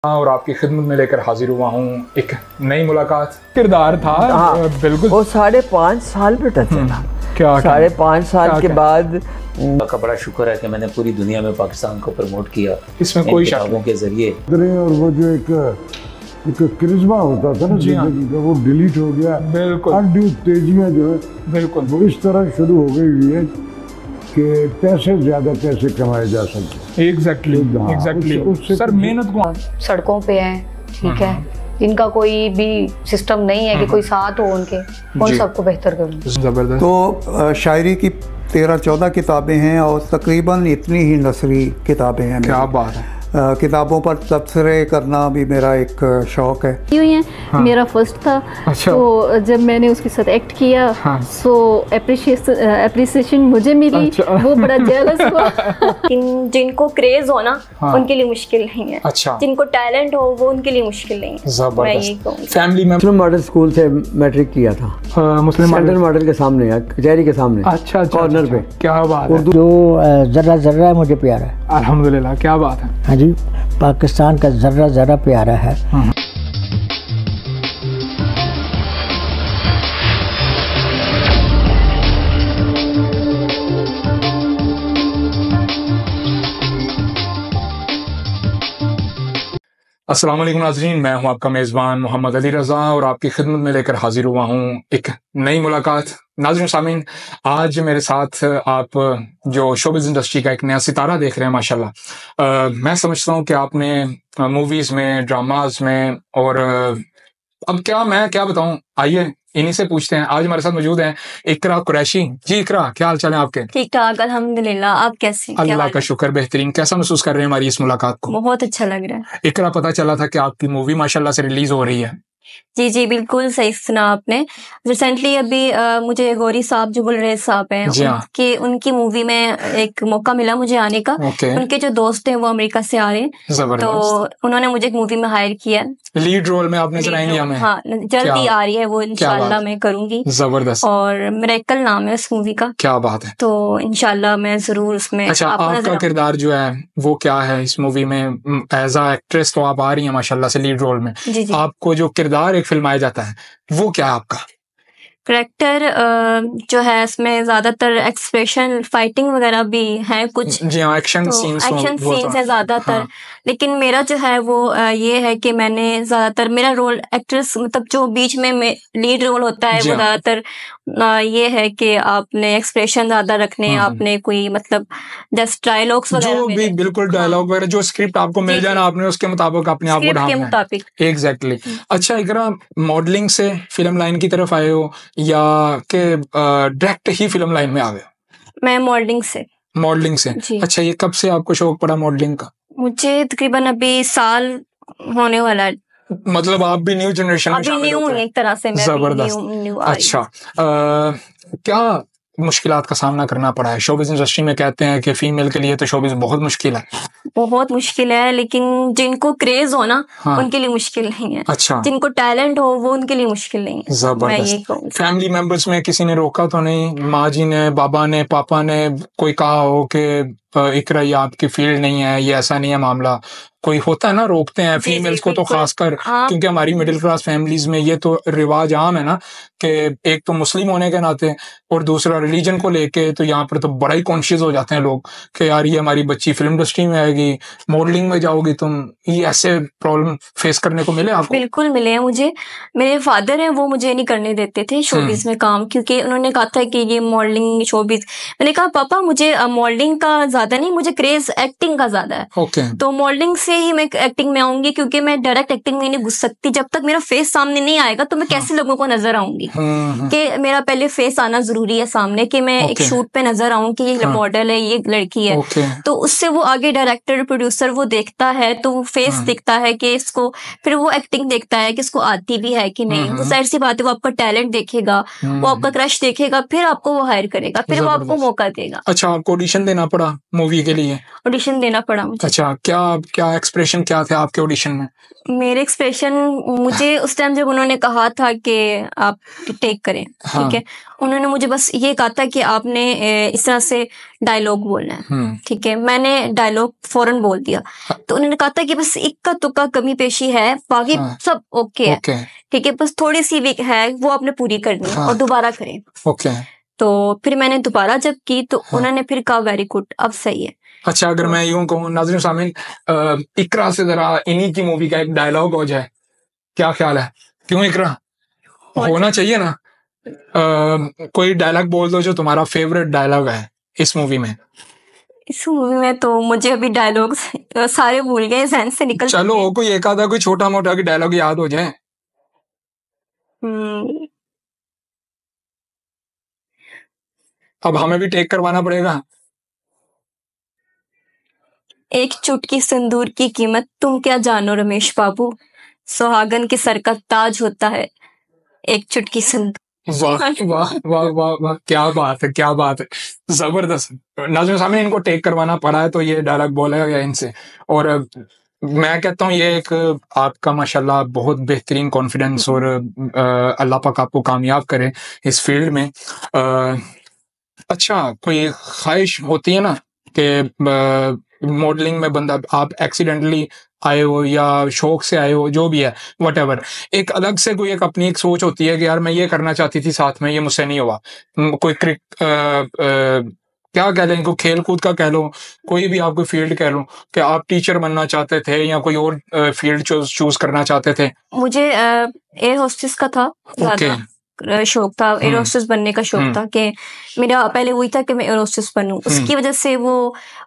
और आपकी खिदमत में लेकर हाजिर हुआ हूँ एक नई मुलाकात। किरदार था बिल्कुल वो 5.5 साल पे टच था। क्या 5.5 साल के बाद का बड़ा शुक्र है कि मैंने पूरी दुनिया में पाकिस्तान को प्रमोट किया, इसमें कोई किताबों के जरिए। और वो जो एक करिश्मा होता था ना जिंदगी का, वो डिलीट हो गया। बिल्कुल अनड्यू तेजियां जो है बिल्कुल वो इस तरह शुरू हो गई हुई है कि पैसे ज्यादा कैसे कमाए जा सकते। एग्जैक्टली सर, मेहनत को सड़कों पे हैं, ठीक है, इनका कोई भी सिस्टम नहीं है कि कोई साथ हो उनके, कौन सबको बेहतर करूँ। जबरदस्त। तो शायरी की 13-14 किताबें हैं और तकरीबन इतनी ही नसरी किताबें हैं। क्या बात है। किताबों पर तबसरे करना भी मेरा एक शौक़ है। यूँ ही है, मेरा फर्स्ट था। अच्छा। तो जब मैंने उसके साथ एक्ट किया, सो एप्रिसिएशन मुझे मिली। अच्छा। वो बड़ा जेलस हुआ। जिनको क्रेज हो ना, उनके लिए मुश्किल नहीं है। अच्छा। जिनको टैलेंट हो वो उनके लिए मुश्किल नहीं है। मैं यही कहूँगी। फैमिली में मुस्लिम मॉडल स्कूल से मैट्रिक किया था। मुस्लिम मॉडल के सामने, कचहरी के सामने। अच्छा, कॉर्नर पे। क्या बात है। जो जर्रा जर्रा मुझे प्यारा है। अल्हम्दुलिल्लाह, क्या बात है। हाँ जी, पाकिस्तान का जर्रा जर्रा प्यारा है। अस्सलाम वालेकुम नाज़रीन, मैं हूं आपका मेज़बान मोहम्मद अली रज़ा और आपकी खिदमत में लेकर हाजिर हुआ हूं एक नई मुलाकात। नाज़रीन सामीन, आज मेरे साथ आप जो शोबिज़ इंडस्ट्री का एक नया सितारा देख रहे हैं माशाल्लाह। मैं समझता हूं कि आपने मूवीज़ में, ड्रामाज में और अब मैं क्या बताऊं, आइए इन्हीं से पूछते हैं। आज हमारे साथ मौजूद हैं इकरा कुरैशी। जी इकरा, क्या हाल चाल है आपके? ठीक ठाक अल्हम्दुलिल्लाह, आप कैसे? अल्लाह का शुक्र, बेहतरीन। कैसा महसूस कर रहे हैं हमारी इस मुलाकात को? बहुत अच्छा लग रहा है। इकरा, पता चला था कि आपकी मूवी माशाल्लाह से रिलीज हो रही है। जी जी, बिल्कुल सही सुना आपने। रिसेंटली अभी मुझे गौरी साहब जो गुलरेज साहब हैं, उनकी मूवी में एक मौका मिला मुझे आने का। उनके जो दोस्त हैं वो अमेरिका से आ रहे हैं, तो उन्होंने मुझे एक मूवी में हायर किया। लीड रोल में आपने चलाएंगे हमें? हाँ, जल्दी आ रही है वो, इंशाल्लाह मैं करूंगी। जबरदस्त। और मिरेकल नाम है उस मूवी का। क्या बात है। तो इंशाल्लाह मैं जरूर उसमें। अच्छा, आपका किरदार जो है वो क्या है इस मूवी में? एज अ एक्ट्रेस तो आप आ रही हैं माशाल्लाह से लीड रोल में। जी जी। आपको जो किरदार एक फिल्माया जाता है वो क्या है आपका? करेक्टर जो है इसमें ज्यादातर एक्सप्रेशन, फाइटिंग वगैरह भी है कुछ। जी हाँ, एक्शन सीन्स है ज्यादातर। लेकिन मेरा जो है वो ये है कि मैंने ज्यादातर मेरा रोल एक्ट्रेस, मतलब जो बीच में लीड रोल होता है, वो ज्यादातर ये है कि आपने एक्सप्रेशन ज्यादा रखने, आपने कोई मतलब जस्ट डायलॉग्स वगैरह जो भी, बिल्कुल डायलॉग वगैरह जो स्क्रिप्ट आपको मिल जाए ना, आपने उसके मुताबिक अपने आप को ढालना है। मुताबिक। एग्जैक्टली। अच्छा इकरा, मॉडलिंग से फिल्म लाइन की तरफ आए हो या के डायरेक्ट ही फिल्म लाइन में आ गए? मैं मॉडलिंग से। मॉडलिंग से। अच्छा, ये कब से आपको शौक पड़ा मॉडलिंग का? मुझे तकरीबन अभी साल होने वाला है। मतलब आप भी न्यू जनरेशन में शामिल न्यू एक तरह से। मैं जबरदस्त। अच्छा, क्या मुश्किलात का सामना करना पड़ा है शोबिज़ इंडस्ट्री में? कहते हैं कि फीमेल के लिए तो शोबिज़ बहुत मुश्किल है। बहुत मुश्किल है, लेकिन जिनको क्रेज हो ना, उनके लिए मुश्किल नहीं है। अच्छा। जिनको टैलेंट हो वो उनके लिए मुश्किल नहीं है। जबरदस्त। फैमिली मेंबर्स में किसी ने रोका तो नहीं? माँ जी ने, बाबा ने, पापा ने कोई कहा हो कि इकरा ये आपकी फील्ड नहीं है, ये ऐसा नहीं है मामला? कोई होता है ना, रोकते हैं फीमेल्स को तो खासकर, क्योंकि हमारी मिडिल क्लास फैमिलीज में ये तो रिवाज आम है ना कि एक तो मुस्लिम होने के नाते और दूसरा रिलीजन को लेके, तो यहाँ पर तो बड़ा ही कॉन्शियस हो जाते हैं लोग कि यार ये हमारी बच्ची फिल्म इंडस्ट्री में आएगी, मॉडलिंग में जाओगी तुम। ये ऐसे प्रॉब्लम फेस करने को मिले आपको? बिल्कुल मिले हैं मुझे। मेरे फादर हैं, वो मुझे नहीं करने देते थे शोबिज में काम, क्योंकि उन्होंने कहा था कि ये मॉडलिंग शोबिज। मैंने कहा पापा मुझे मॉडलिंग का ज्यादा नहीं, मुझे क्रेज एक्टिंग का ज्यादा है। तो मॉडलिंग से ही मैं एक्टिंग में आऊंगी, क्योंकि मैं डायरेक्ट एक्टिंग में नहीं घुस सकती। जब तक मेरा फेस सामने नहीं आएगा तो मैं कैसे लोगों को नजर आऊंगी? कि मेरा पहले फेस आना जरूरी है सामने, कि मैं एक शूट पे नजर आऊं कि ये मॉडल है, ये लड़की है। तो उससे वो आगे डायरेक्टर, प्रोड्यूसर वो देखता है, तो वो फेस दिखता है कि इसको, फिर वो एक्टिंग देखता है कि इसको आती भी है कि नहीं। वो जाहिर सी बात है, वो आपका टैलेंट देखेगा, वो आपका क्रश देखेगा, फिर आपको वो हायर करेगा, फिर वो आपको मौका देगा। अच्छा, आपको ऑडिशन देना पड़ा मूवी के लिए? ऑडिशन देना पड़ा मुझे। अच्छा, क्या एक्सप्रेशन क्या थे आपके ऑडिशन में? मेरे एक्सप्रेशन, मुझे उस टाइम जब उन्होंने कहा था कि आप टेक करें, ठीक है, उन्होंने मुझे बस ये कहा था कि आपने इस तरह से डायलॉग बोलना है, ठीक है। मैंने डायलॉग फौरन बोल दिया, तो उन्होंने कहा था कि बस इक्का तुक्का कमी पेशी है, बाकी सब ओके है, ठीक है, बस थोड़ी सी वीक है, वो आपने पूरी करनी है और दोबारा करें। ओके। तो फिर मैंने दोबारा जब की तो उन्होंने फिर कहा वेरी गुड, अब सही है। अच्छा, अगर मैं यूं कहूँ नाज़रीन सामीन, इकरा से जरा इन्हीं की मूवी का एक डायलॉग हो जाए, क्या ख्याल है? क्यों इकरा, होना चाहिए ना? कोई डायलॉग बोल दो जो तुम्हारा फेवरेट डायलॉग है इस मूवी में। इस मूवी में तो मुझे अभी डायलॉग सारे भूल गए, जहन से निकल। चलो कोई एक आधा कोई छोटा मोटा की डायलॉग याद हो जाए। अब हमें भी टेक करवाना पड़ेगा। एक चुटकी सिंदूर की कीमत तुम क्या जानो रमेश बाबू, सुहागन के सर का ताज होता है एक चुटकी सिंदूर। वाह वाह वाह वाह वाह, क्या बात है, क्या बात है, जबरदस्त। नाज़रीन सामने इनको टेक करवाना पड़ा है तो ये डायलॉग बोला गया इनसे, और मैं कहता हूँ ये एक आपका माशाल्लाह बहुत बेहतरीन कॉन्फिडेंस, और अल्लाह पाक आपको कामयाब करे इस फील्ड में। अच्छा, कोई ख्वाहिश होती है ना कि मॉडलिंग में बंदा, आप एक्सीडेंटली आए हो या शौक से आए हो, जो भी है व्हाटएवर, एक अलग से कोई एक अपनी एक सोच होती है कि यार मैं ये करना चाहती थी साथ में, ये मुझसे नहीं हुआ। कोई क्या कह लें इनको, खेल कूद का कह लो, कोई भी आपको फील्ड कह लो, कि आप टीचर बनना चाहते थे या कोई और फील्ड चूज करना चाहते थे? मुझे एयर होस्टेस का था ज्यादा शौक था, एयर होस्टेस बनने का शौक था कि मेरा पहले वही था कि मैं एयर होस्टेस बनूं। उसकी वजह से वो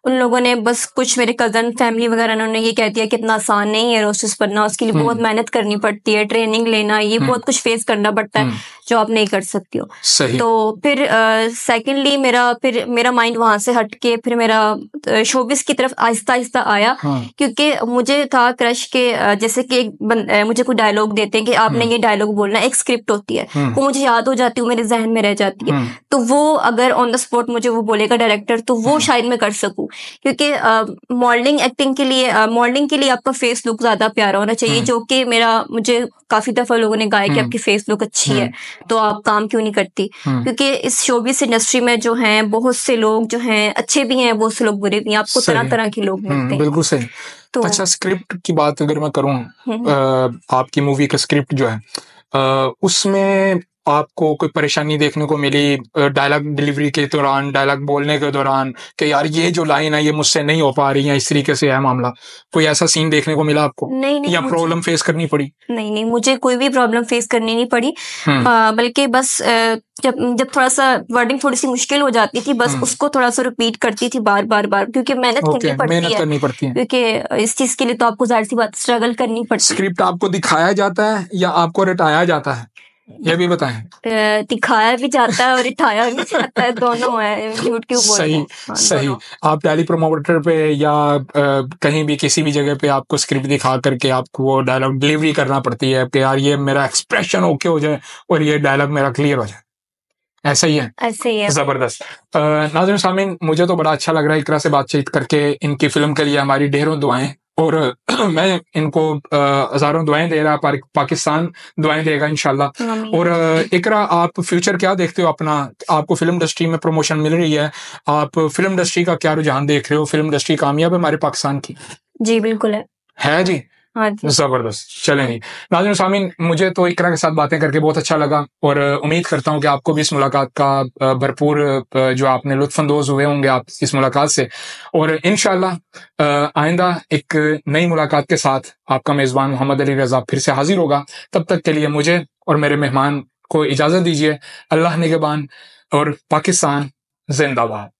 उन लोगों ने बस कुछ मेरे कजन फैमिली वगैरह उन्होंने ये कह दिया कि इतना आसान नहीं है एयर होस्टेस बनना, उसके लिए बहुत मेहनत करनी पड़ती है, ट्रेनिंग लेना, ये बहुत कुछ फेस करना पड़ता है जो आप नहीं कर सकती हो। तो फिर सेकेंडली मेरा माइंड वहां से हट के फिर मेरा शोबिस की तरफ आहिस्ता आहिस्ता आया, क्योंकि मुझे था क्रश के जैसे कि मुझे कोई डायलॉग देते हैं कि आपने ये डायलॉग बोलना, एक स्क्रिप्ट होती है, मुझे याद हो जाती है, मेरे जहन में रह जाती है, तो वो अगर ऑन द स्पॉट मुझे वो बोलेगा डायरेक्टर तो वो शायद मैं कर सकूं, क्योंकि मॉडलिंग एक्टिंग के लिए आपका फेस लुक ज्यादा प्यारा होना चाहिए, जो कि मुझे काफी दफा लोगों ने कहा कि आपकी फेस लुक अच्छी है तो आप काम क्यों नहीं करती, क्योंकि इस शोबिस इंडस्ट्री में जो हैं बहुत से लोग जो हैं अच्छे भी हैं, बहुत से लोग बुरे भी हैं, आपको तरह तरह के लोग मिलते हैं। बिल्कुल सही। तो अच्छा, स्क्रिप्ट की बात अगर मैं करूं, आपकी मूवी का स्क्रिप्ट जो है उसमें आपको कोई परेशानी देखने को मिली डायलॉग डिलीवरी के दौरान, डायलॉग बोलने के दौरान, कि यार ये जो लाइन है ये मुझसे नहीं हो पा रही है, इस तरीके से है मामला? कोई ऐसा सीन देखने को मिला आपको? नहीं, या प्रॉब्लम फेस करनी पड़ी? नहीं, मुझे कोई भी प्रॉब्लम फेस करनी नहीं पड़ी, बल्कि बस जब थोड़ा सा वर्डिंग थोड़ी सी मुश्किल हो जाती थी, बस उसको थोड़ा सा रिपीट करती थी बार बार, क्योंकि मेहनत करनी पड़ती है, क्योंकि इस चीज के लिए तो आपको जाहिर सी बात स्ट्रगल करनी पड़ती है। स्क्रिप्ट आपको दिखाया जाता है या आपको रटाया जाता है, ये भी बताएं। दिखाया भी जाता है और रिठाया भी जाता है, दोनों है, झूठ क्यों बोल रहे हैं। सही। आप टेली प्रोमोटर पे या कहीं भी किसी भी जगह पे आपको स्क्रिप्ट दिखा करके आपको वो डायलॉग डिलीवरी करना पड़ती है कि यार ये मेरा एक्सप्रेशन ओके हो जाए और ये डायलॉग मेरा क्लियर हो जाए, ऐसा ही है? ऐसे ही है। जबरदस्त। नाज़रीन सामीन, मुझे तो बड़ा अच्छा लग रहा है इकरा से बातचीत करके। इनकी फिल्म के लिए हमारी ढेरों दुआएं, और मैं इनको हजारों दुआएं दे रहा, पाकिस्तान दुआएं देगा इंशाल्लाह। और इकरा, आप फ्यूचर क्या देखते हो अपना? आपको फिल्म इंडस्ट्री में प्रमोशन मिल रही है, आप फिल्म इंडस्ट्री का क्या रुझान देख रहे हो? फिल्म इंडस्ट्री कामयाब है हमारे पाकिस्तान की? जी बिल्कुल है जी। हाँ जी, जबरदस्त। चलें जी नाज़रीन सामीन, मुझे तो इकरा के साथ बातें करके बहुत अच्छा लगा, और उम्मीद करता हूँ कि आपको भी इस मुलाकात का भरपूर जो आपने लुत्फानंदोज हुए होंगे आप इस मुलाकात से, और इंशाल्लाह आइंदा एक नई मुलाकात के साथ आपका मेज़बान मोहम्मद अली रज़ा फिर से हाजिर होगा। तब तक के लिए मुझे और मेरे मेहमान को इजाज़त दीजिए। अल्लाह निगहबान और पाकिस्तान जिंदाबाद।